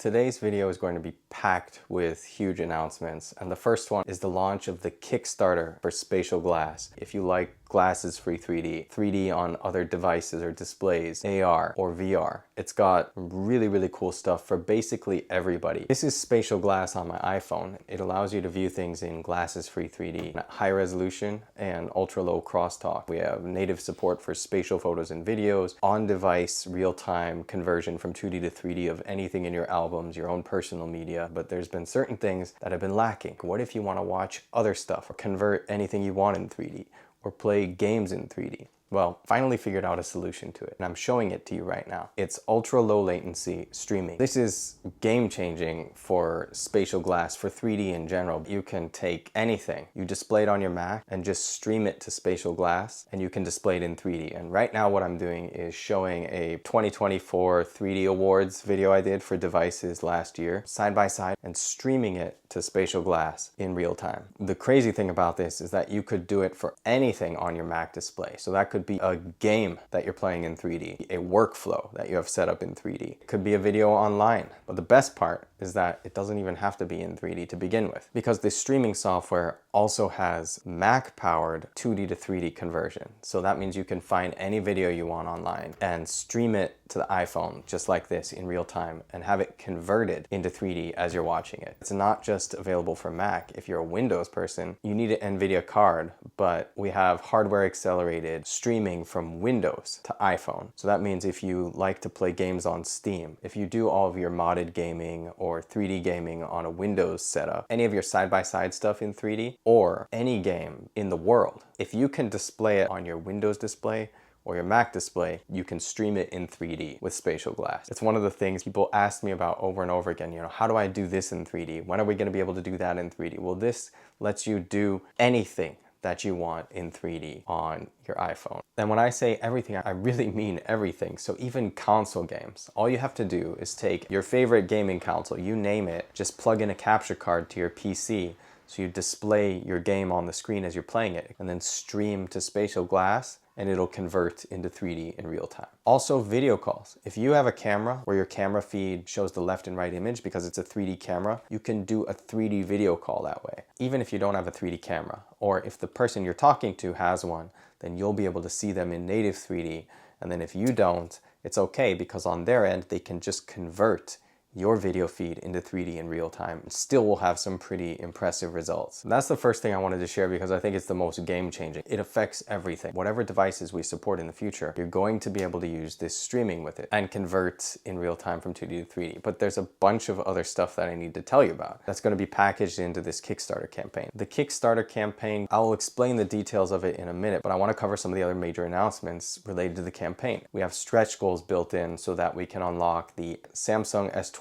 Today's video is going to be packed with huge announcements, and the first one is the launch of the Kickstarter for SpatialGlass. If you like glasses-free 3D, 3D on other devices or displays, AR or VR, it's got really cool stuff for basically everybody. This is SpatialGlass on my iPhone. It allows you to view things in glasses-free 3D, high resolution and ultra-low crosstalk. We have native support for spatial photos and videos, on-device real-time conversion from 2D to 3D of anything in your albums, your own personal media, but there's been certain things that have been lacking. What if you want to watch other stuff or convert anything you want in 3D or play games in 3D? Well, finally figured out a solution to it, and I'm showing it to you right now. It's ultra low latency streaming. This is game changing for SpatialGlass, for 3D in general. You can take anything, you display it on your Mac and just stream it to SpatialGlass, and you can display it in 3D. And right now what I'm doing is showing a 2024 3D Awards video I did for devices last year, side by side, and streaming it to SpatialGlass in real time. The crazy thing about this is that you could do it for anything on your Mac display. So that could be a game that you're playing in 3D, a workflow that you have set up in 3D. It could be a video online. But the best part is that it doesn't even have to be in 3D to begin with, because this streaming software also has Mac-powered 2D to 3D conversion. So that means you can find any video you want online and stream it to the iPhone just like this in real time and have it converted into 3D as you're watching it. It's not just available for Mac. If you're a Windows person, you need an NVIDIA card, but we have hardware accelerated streaming from Windows to iPhone. So that means if you like to play games on Steam, if you do all of your modded gaming or 3D gaming on a Windows setup, any of your side-by-side stuff in 3D, or any game in the world, if you can display it on your Windows display or your Mac display, you can stream it in 3D with SpatialGlass. It's one of the things people ask me about over and over again. How do I do this in 3D? When are we going to be able to do that in 3D? Well, this lets you do anything that you want in 3D on your iPhone. And when I say everything, I really mean everything. So even console games, all you have to do is take your favorite gaming console, you name it, just plug in a capture card to your PC, so you display your game on the screen as you're playing it, and then stream to SpatialGlass, and it'll convert into 3D in real time. Also, video calls. If you have a camera where your camera feed shows the left and right image because it's a 3D camera, you can do a 3D video call that way, even if you don't have a 3D camera. Or if the person you're talking to has one, then you'll be able to see them in native 3D. And then if you don't, it's okay, because on their end, they can just convert your video feed into 3D in real time and still will have some pretty impressive results. And that's the first thing I wanted to share because I think it's the most game-changing. It affects everything. Whatever devices we support in the future, you're going to be able to use this streaming with it and convert in real time from 2D to 3D. But there's a bunch of other stuff that I need to tell you about that's going to be packaged into this Kickstarter campaign. The Kickstarter campaign, I'll explain the details of it in a minute, but I want to cover some of the other major announcements related to the campaign. We have stretch goals built in so that we can unlock the Samsung S25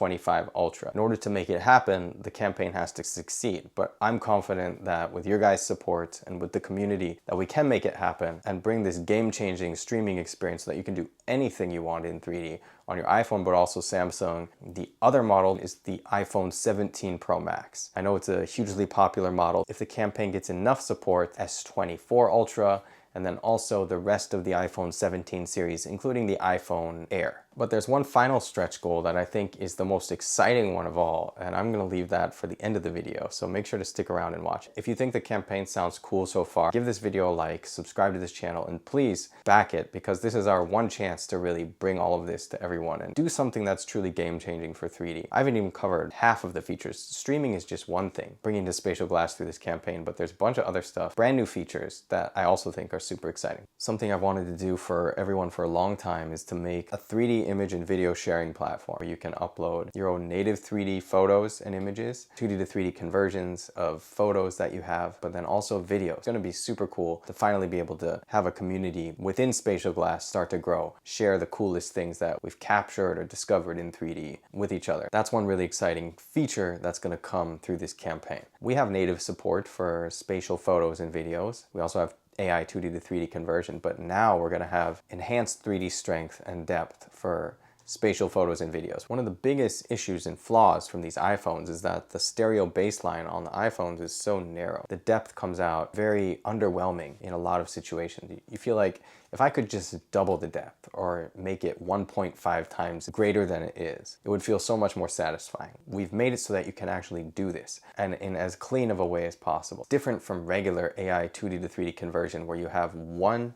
Ultra. In order to make it happen, the campaign has to succeed, but I'm confident that with your guys' support and with the community that we can make it happen and bring this game-changing streaming experience so that you can do anything you want in 3D on your iPhone, but also Samsung. The other model is the iPhone 17 Pro Max. I know it's a hugely popular model. If the campaign gets enough support, S24 Ultra, and then also the rest of the iPhone 17 series, including the iPhone Air. But there's one final stretch goal that I think is the most exciting one of all, and I'm gonna leave that for the end of the video, so make sure to stick around and watch. If you think the campaign sounds cool so far, give this video a like, subscribe to this channel, and please back it, because this is our one chance to really bring all of this to everyone and do something that's truly game-changing for 3D. I haven't even covered half of the features. Streaming is just one thing, bringing to SpatialGlass through this campaign, but there's a bunch of other stuff, brand new features that I also think are super exciting. Something I've wanted to do for everyone for a long time is to make a 3D image and video sharing platform where you can upload your own native 3D photos and images, 2D to 3D conversions of photos that you have, but then also video. It's going to be super cool to finally be able to have a community within SpatialGlass start to grow, share the coolest things that we've captured or discovered in 3D with each other. That's one really exciting feature that's going to come through this campaign. We have native support for spatial photos and videos. We also have AI 2D to 3D conversion, but now we're going to have enhanced 3D strength and depth for spatial photos and videos. One of the biggest issues and flaws from these iPhones is that the stereo baseline on the iPhones is so narrow. The depth comes out very underwhelming in a lot of situations. You feel like if I could just double the depth or make it 1.5 times greater than it is, it would feel so much more satisfying. We've made it so that you can actually do this and in as clean of a way as possible. Different from regular AI 2D to 3D conversion where you have one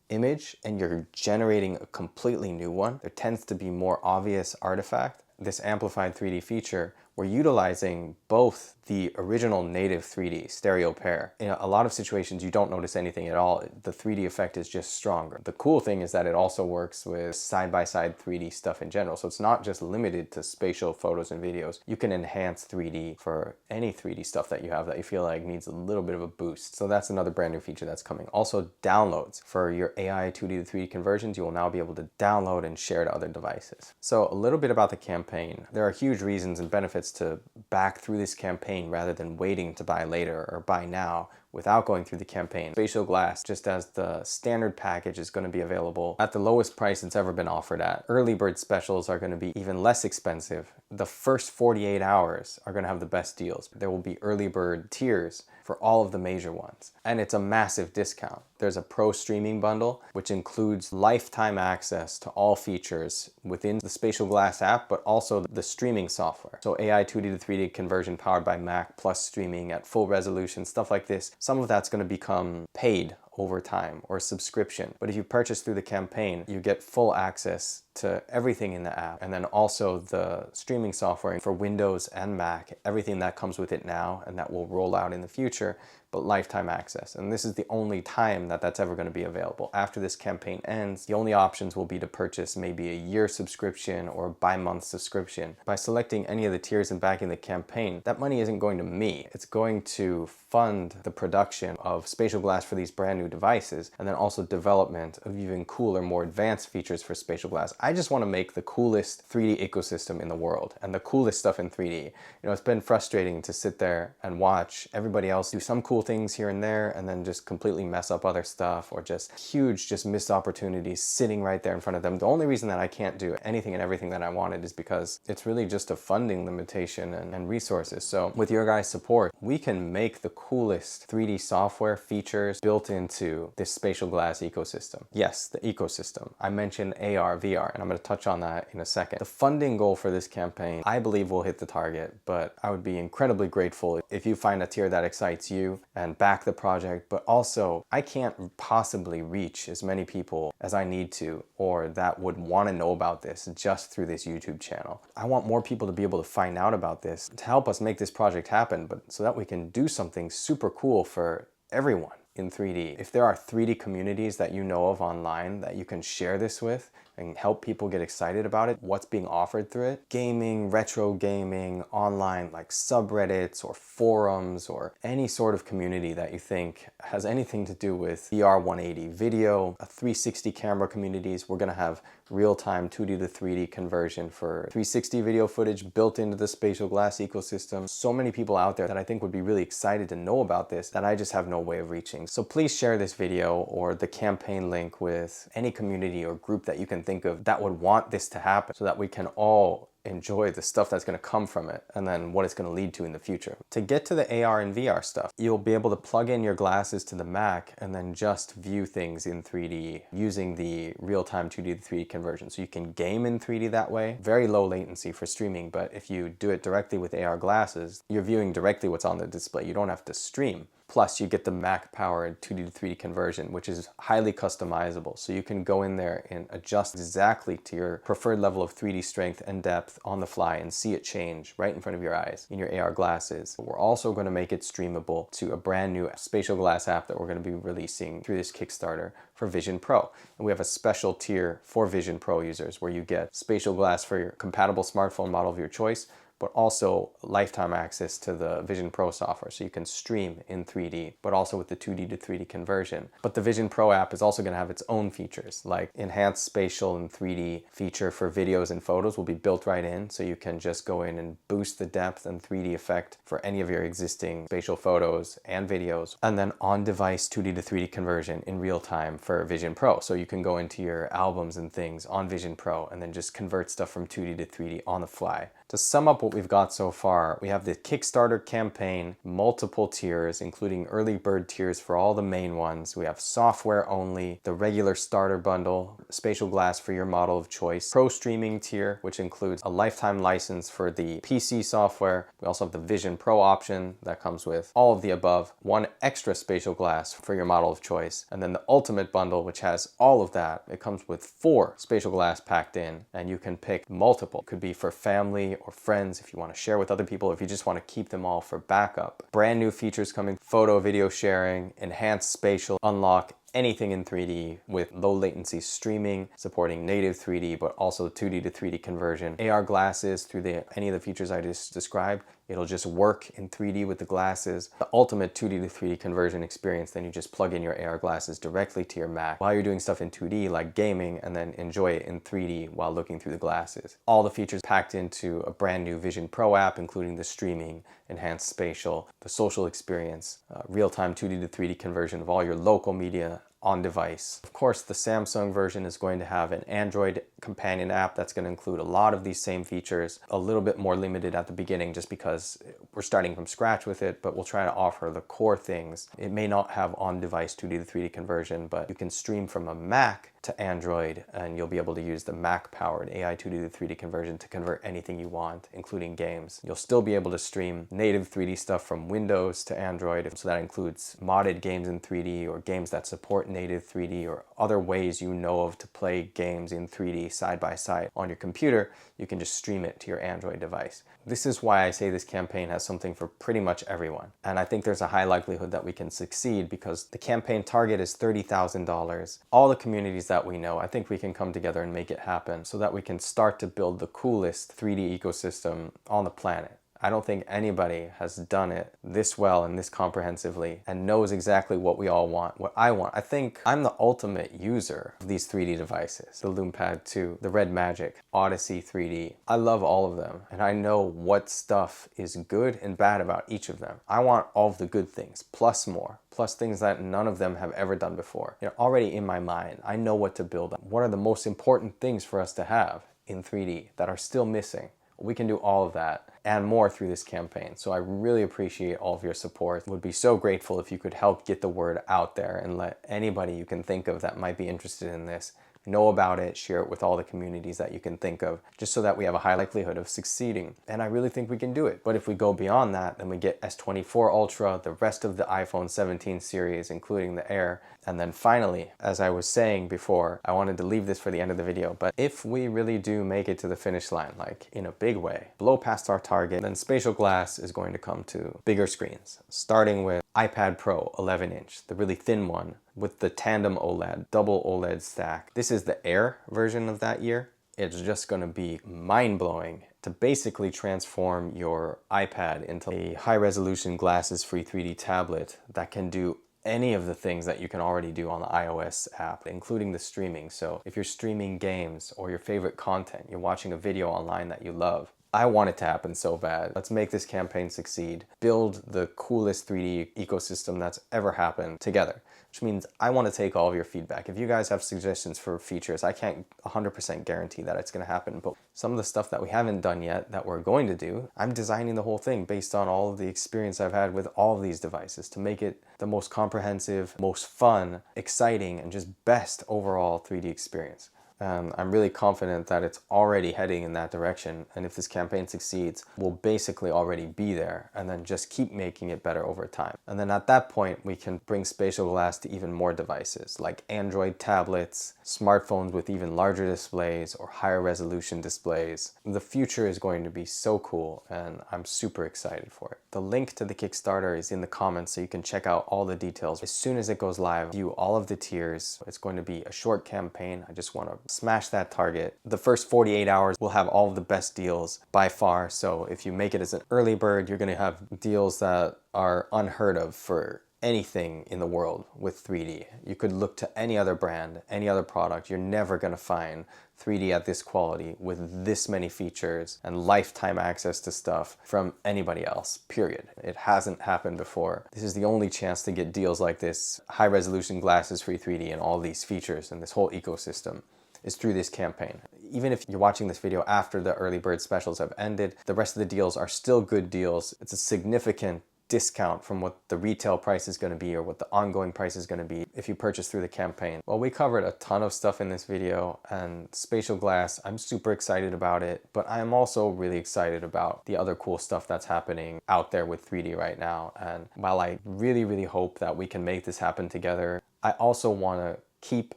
image and you're generating a completely new one. There tends to be more obvious artifact. This amplified 3D feature, we're utilizing both the original native 3D stereo pair. In a lot of situations, you don't notice anything at all. The 3D effect is just stronger. The cool thing is that it also works with side-by-side 3D stuff in general. So it's not just limited to spatial photos and videos. You can enhance 3D for any 3D stuff that you have that you feel like needs a little bit of a boost. So that's another brand new feature that's coming. Also, downloads. For your AI 2D to 3D conversions, you will now be able to download and share to other devices. So a little bit about the campaign. There are huge reasons and benefits to back through this campaign rather than waiting to buy later or buy now without going through the campaign. SpatialGlass, just as the standard package, is going to be available at the lowest price it's ever been offered at. Early bird specials are going to be even less expensive. The first 48 hours are going to have the best deals. There will be early bird tiers for all of the major ones. And it's a massive discount. There's a pro streaming bundle, which includes lifetime access to all features within the SpatialGlass app, but also the streaming software. So AI 2D to 3D conversion powered by Mac plus streaming at full resolution, stuff like this. Some of that's going to become paid over time or subscription. But if you purchase through the campaign, you get full access to everything in the app, and then also the streaming software for Windows and Mac, everything that comes with it now and that will roll out in the future, but lifetime access. And this is the only time that that's ever going to be available. After this campaign ends, the only options will be to purchase maybe a year subscription or bi-month subscription. By selecting any of the tiers and backing the campaign, that money isn't going to me. It's going to fund the production of SpatialGlass for these brand new devices, and then also development of even cooler, more advanced features for SpatialGlass. I just want to make the coolest 3D ecosystem in the world and the coolest stuff in 3D. You know, it's been frustrating to sit there and watch everybody else do some cool things here and there and then just completely mess up other stuff, or just huge missed opportunities sitting right there in front of them. The only reason that I can't do anything and everything that I wanted is because it's really just a funding limitation and resources. So with your guys' support, we can make the coolest 3D software features built into this SpatialGlass ecosystem. Yes, the ecosystem. I mentioned AR, VR, and I'm going to touch on that in a second. The funding goal for this campaign, I believe, will hit the target, but I would be incredibly grateful if you find a tier that excites you and back the project. But also, I can't possibly reach as many people as I need to, or that would want to know about this just through this YouTube channel. I want more people to be able to find out about this to help us make this project happen, but so that we can do something super cool for everyone in 3D. If there are 3D communities that you know of online that you can share this with and help people get excited about it, what's being offered through it, gaming, retro gaming, online like subreddits or forums or any sort of community that you think has anything to do with VR 180 video, a 360 camera communities. We're gonna have real-time 2D to 3D conversion for 360 video footage built into the SpatialGlass ecosystem. So many people out there that I think would be really excited to know about this that I just have no way of reaching. So please share this video or the campaign link with any community or group that you can think of that would want this to happen, so that we can all enjoy the stuff that's going to come from it and then what it's going to lead to in the future. To get to the AR and VR stuff, you'll be able to plug in your glasses to the Mac and then just view things in 3D using the real-time 2D to 3D conversion. So you can game in 3D that way. Very low latency for streaming, but if you do it directly with AR glasses, you're viewing directly what's on the display. You don't have to stream. Plus, you get the Mac-powered 2D to 3D conversion, which is highly customizable. So you can go in there and adjust exactly to your preferred level of 3D strength and depth on the fly and see it change right in front of your eyes in your AR glasses. We're also going to make it streamable to a brand new SpatialGlass app that we're going to be releasing through this Kickstarter for Vision Pro. And we have a special tier for Vision Pro users where you get SpatialGlass for your compatible smartphone model of your choice, but also lifetime access to the Vision Pro software, so you can stream in 3D, but also with the 2D to 3D conversion. But the Vision Pro app is also going to have its own features, like enhanced spatial and 3D feature for videos and photos will be built right in, so you can just go in and boost the depth and 3D effect for any of your existing spatial photos and videos. And then on-device 2D to 3D conversion in real time for Vision Pro, so you can go into your albums and things on Vision Pro and then just convert stuff from 2D to 3D on the fly. To sum up what we've got so far, we have the Kickstarter campaign, multiple tiers, including early bird tiers for all the main ones. We have software only, the regular starter bundle, SpatialGlass for your model of choice, pro streaming tier, which includes a lifetime license for the PC software. We also have the Vision Pro option that comes with all of the above, one extra SpatialGlass for your model of choice, and then the ultimate bundle, which has all of that. It comes with 4 SpatialGlass packed in, and you can pick multiple. It could be for family or friends if you want to share with other people, if you just want to keep them all for backup. Brand new features coming: photo, video sharing, enhanced spatial, unlock anything in 3D with low latency streaming, supporting native 3D, but also 2D to 3D conversion. AR glasses through any of the features I just described. It'll just work in 3D with the glasses. The ultimate 2D to 3D conversion experience, then you just plug in your AR glasses directly to your Mac while you're doing stuff in 2D like gaming, and then enjoy it in 3D while looking through the glasses. All the features packed into a brand new Vision Pro app, including the streaming, enhanced spatial, the social experience, real-time 2D to 3D conversion of all your local media on device. Of course, the Samsung version is going to have an Android companion app that's going to include a lot of these same features, a little bit more limited at the beginning just because we're starting from scratch with it, but we'll try to offer the core things. It may not have on-device 2D to 3D conversion, but you can stream from a Mac to Android, and you'll be able to use the Mac-powered AI 2D to 3D conversion to convert anything you want, including games. You'll still be able to stream native 3D stuff from Windows to Android, so that includes modded games in 3D or games that support native 3D or other ways you know of to play games in 3D side by side on your computer. You can just stream it to your Android device. This is why I say this campaign has something for pretty much everyone. And I think there's a high likelihood that we can succeed because the campaign target is $30,000. All the communities that we know, I think we can come together and make it happen so that we can start to build the coolest 3D ecosystem on the planet. I don't think anybody has done it this well and this comprehensively and knows exactly what we all want, what I want. I think I'm the ultimate user of these 3D devices. The LoomPad 2, the Red Magic, Odyssey 3D. I love all of them, and I know what stuff is good and bad about each of them. I want all of the good things, plus more. Plus things that none of them have ever done before. They're already in my mind. I know what to build. What are the most important things for us to have in 3D that are still missing? We can do all of that and more through this campaign. So I really appreciate all of your support. Would be so grateful if you could help get the word out there and let anybody you can think of that might be interested in this know about it, share it with all the communities that you can think of, just so that we have a high likelihood of succeeding. And I really think we can do it. But if we go beyond that, then we get S24 Ultra, the rest of the iPhone 17 series, including the Air. And then finally, as I was saying before, I wanted to leave this for the end of the video, but if we really do make it to the finish line, like in a big way, blow past our target, then SpatialGlass is going to come to bigger screens, starting with iPad Pro 11-inch, the really thin one, with the tandem OLED, double OLED stack. This is the Air version of that year. It's just going to be mind-blowing to basically transform your iPad into a high-resolution glasses-free 3D tablet that can do any of the things that you can already do on the iOS app, including the streaming. So if you're streaming games or your favorite content, you're watching a video online that you love, I want it to happen so bad. Let's make this campaign succeed. Build the coolest 3D ecosystem that's ever happened together, which means I want to take all of your feedback. If you guys have suggestions for features, I can't 100% guarantee that it's going to happen, but some of the stuff that we haven't done yet that we're going to do, I'm designing the whole thing based on all of the experience I've had with all of these devices to make it the most comprehensive, most fun, exciting, and just best overall 3D experience. I'm really confident that it's already heading in that direction, and if this campaign succeeds, we'll basically already be there and then just keep making it better over time. And then at that point, we can bring SpatialGlass to even more devices like Android tablets, smartphones with even larger displays or higher resolution displays. The future is going to be so cool, and I'm super excited for it. The link to the Kickstarter is in the comments, so you can check out all the details. As soon as it goes live, view all of the tiers. It's going to be a short campaign. I just want to smash that target. The first 48 hours will have all of the best deals by far. So if you make it as an early bird, you're going to have deals that are unheard of for anything in the world with 3D. You could look to any other brand, any other product. You're never going to find 3D at this quality with this many features and lifetime access to stuff from anybody else, period. It hasn't happened before. This is the only chance to get deals like this. High resolution glasses, free 3D, and all these features and this whole ecosystem is through this campaign. Even if you're watching this video after the early bird specials have ended, the rest of the deals are still good deals. It's a significant discount from what the retail price is going to be or what the ongoing price is going to be if you purchase through the campaign. Well, we covered a ton of stuff in this video, and Spatial Glass, I'm super excited about it, but I'm also really excited about the other cool stuff that's happening out there with 3D right now. And while I really hope that we can make this happen together, I also want to keep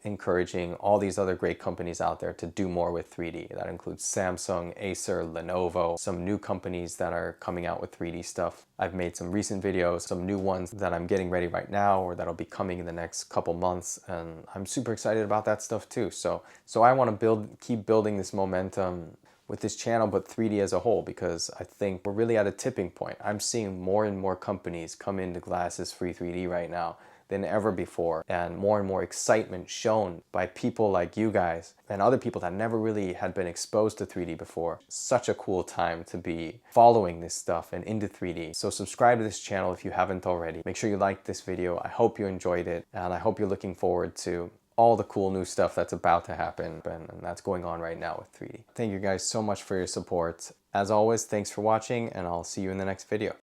encouraging all these other great companies out there to do more with 3D. That includes Samsung, Acer, Lenovo, some new companies that are coming out with 3D stuff. I've made some recent videos, some new ones that I'm getting ready right now or that'll be coming in the next couple months, and I'm super excited about that stuff too. So I want to keep building this momentum with this channel, but 3D as a whole, because I think we're really at a tipping point. I'm seeing more and more companies come into glasses free 3D right now than ever before, and more excitement shown by people like you guys and other people that never really had been exposed to 3D before. Such a cool time to be following this stuff and into 3D. So subscribe to this channel if you haven't already. Make sure you like this video. I hope you enjoyed it, and I hope you're looking forward to all the cool new stuff that's about to happen and that's going on right now with 3D. Thank you guys so much for your support. As always, thanks for watching, and I'll see you in the next video.